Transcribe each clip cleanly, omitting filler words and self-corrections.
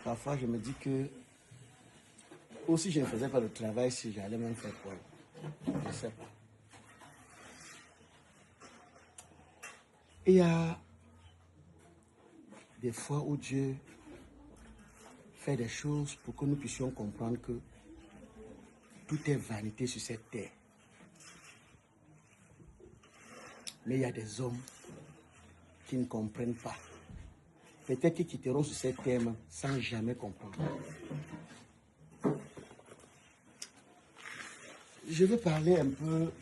Parfois, je me dis que aussi je ne faisais pas le travail, si j'allais même faire quoi. Je ne sais pas. Il y a des fois où Dieu fait des choses pour que nous puissions comprendre que tout est vanité sur cette terre. Mais il y a des hommes qui ne comprennent pas. Peut-être qu'ils quitteront sur cette terre sans jamais comprendre. Je veux parler un peu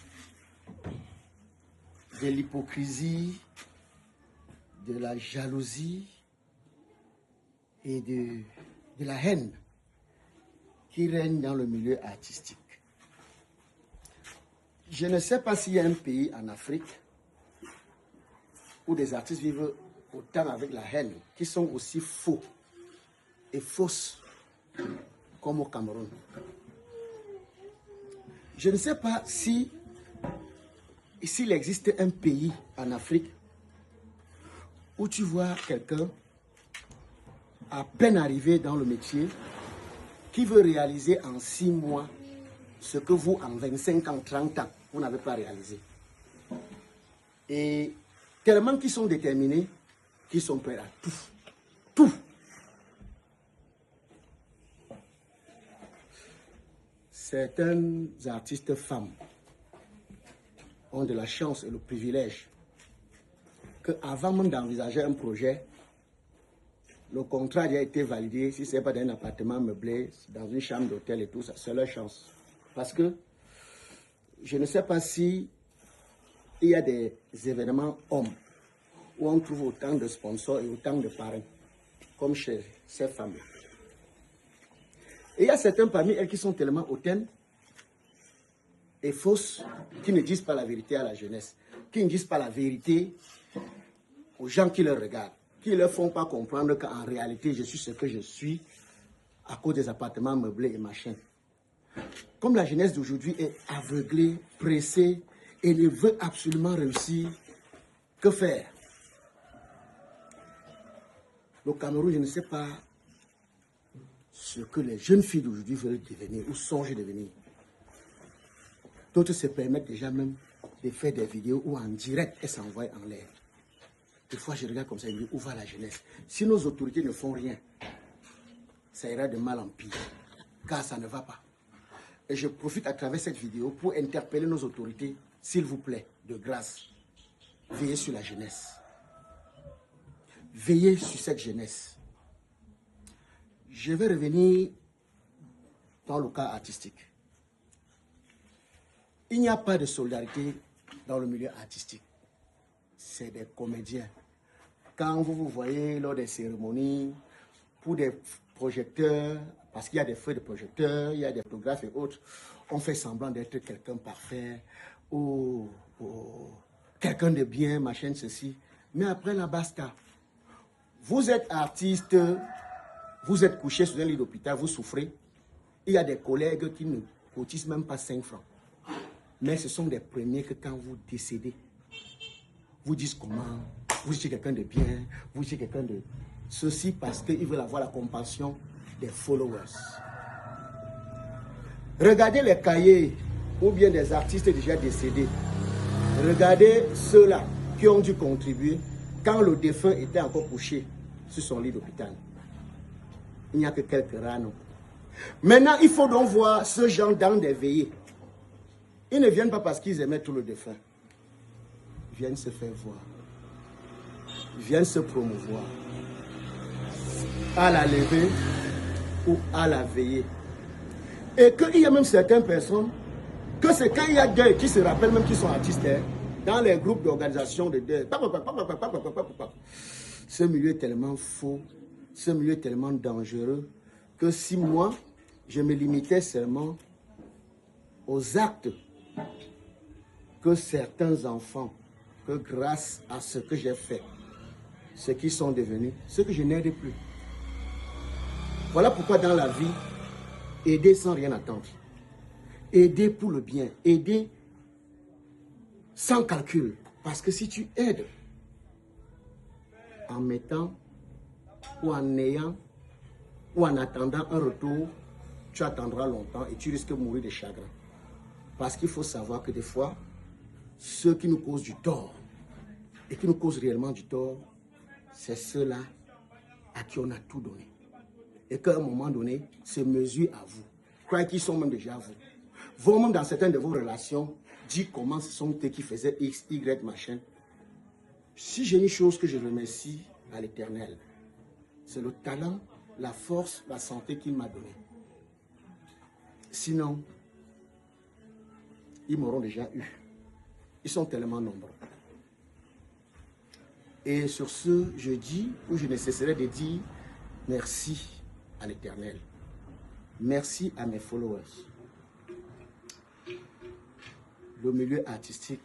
de l'hypocrisie, de la jalousie et de la haine qui règne dans le milieu artistique. Je ne sais pas s'il y a un pays en Afrique où des artistes vivent autant avec la haine, qui sont aussi faux et fausses comme au Cameroun. Je ne sais pas s'il existe un pays en Afrique où tu vois quelqu'un à peine arrivé dans le métier qui veut réaliser en 6 mois ce que vous, en 25 ans, 30 ans, vous n'avez pas réalisé. Et tellement qu'ils sont déterminés, qu'ils sont prêts à tout. Tout. Certains artistes femmes ont de la chance et le privilège qu'avant même d'envisager un projet, le contrat a été validé. Si ce n'est pas dans un appartement meublé, dans une chambre d'hôtel et tout ça, c'est leur chance. Parce que je ne sais pas si il y a des événements hommes où on trouve autant de sponsors et autant de parrains, comme chez ces femmes-là. Et il y a certains parmi elles qui sont tellement hautaines et fausses, qui ne disent pas la vérité à la jeunesse, qui ne disent pas la vérité aux gens qui les regardent, qui ne leur font pas comprendre qu'en réalité, je suis ce que je suis à cause des appartements meublés et machin. Comme la jeunesse d'aujourd'hui est aveuglée, pressée et ne veut absolument réussir, que faire? Le Cameroun, je ne sais pas ce que les jeunes filles d'aujourd'hui veulent devenir ou songent devenir. D'autres se permettent déjà même de faire des vidéos où en direct, elles s'envoient en l'air. Des fois, je regarde comme ça et je me dis, où va la jeunesse? Si nos autorités ne font rien, ça ira de mal en pire, car ça ne va pas. Et je profite à travers cette vidéo pour interpeller nos autorités, s'il vous plaît, de grâce, veillez sur la jeunesse. Veillez sur cette jeunesse. Je vais revenir dans le cas artistique. Il n'y a pas de solidarité dans le milieu artistique. C'est des comédiens. Quand vous vous voyez lors des cérémonies, pour des projecteurs, parce qu'il y a des feux de projecteurs, il y a des photographes et autres, on fait semblant d'être quelqu'un parfait, ou quelqu'un de bien, machin, ceci. Mais après la basta. Vous êtes artiste, vous êtes couché sur un lit d'hôpital, vous souffrez. Il y a des collègues qui ne cotisent même pas 5 francs. Mais ce sont des premiers que quand vous décédez, vous disent comment, vous êtes quelqu'un de bien, vous êtes quelqu'un de... Ceci parce qu'ils veulent avoir la compassion des followers. Regardez les cahiers ou bien des artistes déjà décédés. Regardez ceux-là qui ont dû contribuer quand le défunt était encore couché sur son lit d'hôpital. Il n'y a que quelques rares, non. Maintenant, il faut donc voir ce genre dans des veillées. Ils ne viennent pas parce qu'ils aimaient tout le défunt. Ils viennent se faire voir. Ils viennent se promouvoir. À la levée ou à la veillée. Et qu'il y a même certaines personnes, que c'est quand il y a deuil, qui se rappellent même qu'ils sont artistes, dans les groupes d'organisation de deuil. Ce milieu est tellement faux, ce milieu est tellement dangereux, que si moi, je me limitais seulement aux actes que certains enfants, que grâce à ce que j'ai fait, ce qu'ils sont devenus, ce que je n'aide plus. Voilà pourquoi dans la vie, aider sans rien attendre. Aider pour le bien. Aider sans calcul. Parce que si tu aides en mettant ou en ayant ou en attendant un retour, tu attendras longtemps et tu risques de mourir de chagrin. Parce qu'il faut savoir que des fois, ceux qui nous causent du tort et qui nous causent réellement du tort, c'est ceux-là à qui on a tout donné. Et qu'à un moment donné, se mesurent à vous. Croyez qu'ils sont même déjà à vous. Vous-même, dans certaines de vos relations, dites comment ce sont eux qui faisaient X, Y, machin. Si j'ai une chose que je remercie à l'Éternel, c'est le talent, la force, la santé qu'il m'a donné. Sinon, ils m'auront déjà eu. Ils sont tellement nombreux. Et sur ce, je dis, ou je ne cesserai de dire, merci à l'Éternel. Merci à mes followers. Le milieu artistique,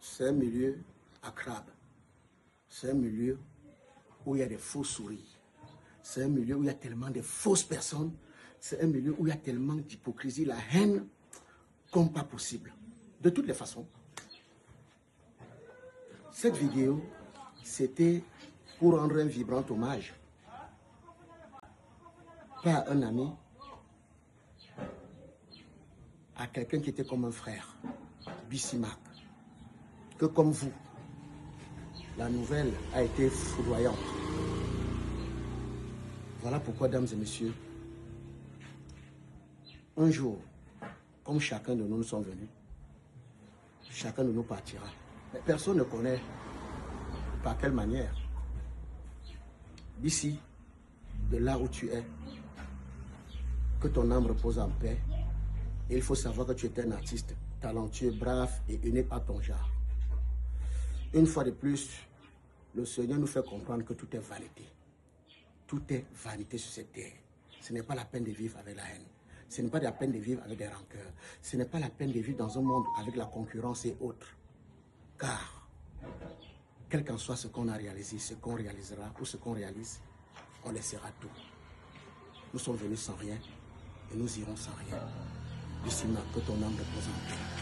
c'est un milieu à crabe. C'est un milieu où il y a des faux sourires. C'est un milieu où il y a tellement de fausses personnes. C'est un milieu où il y a tellement d'hypocrisie, la haine, comme pas possible. De toutes les façons. Cette vidéo, c'était pour rendre un vibrant hommage. Pas à un ami, à quelqu'un qui était comme un frère, Bissimack, que comme vous, la nouvelle a été foudroyante. Voilà pourquoi, dames et messieurs, un jour, comme chacun de nous sommes venus, chacun de nous partira. Mais personne ne connaît par quelle manière. D'ici, de là où tu es, que ton âme repose en paix. Et il faut savoir que tu es un artiste talentueux, brave et unique à ton genre. Une fois de plus, le Seigneur nous fait comprendre que tout est vanité. Tout est vanité sur cette terre. Ce n'est pas la peine de vivre avec la haine. Ce n'est pas la peine de vivre avec des rancœurs. Ce n'est pas la peine de vivre dans un monde avec la concurrence et autres. Car, quel qu'en soit ce qu'on a réalisé, ce qu'on réalisera ou ce qu'on réalise, on laissera tout. Nous sommes venus sans rien et nous irons sans rien. Bissimack, que ton âme repose en paix.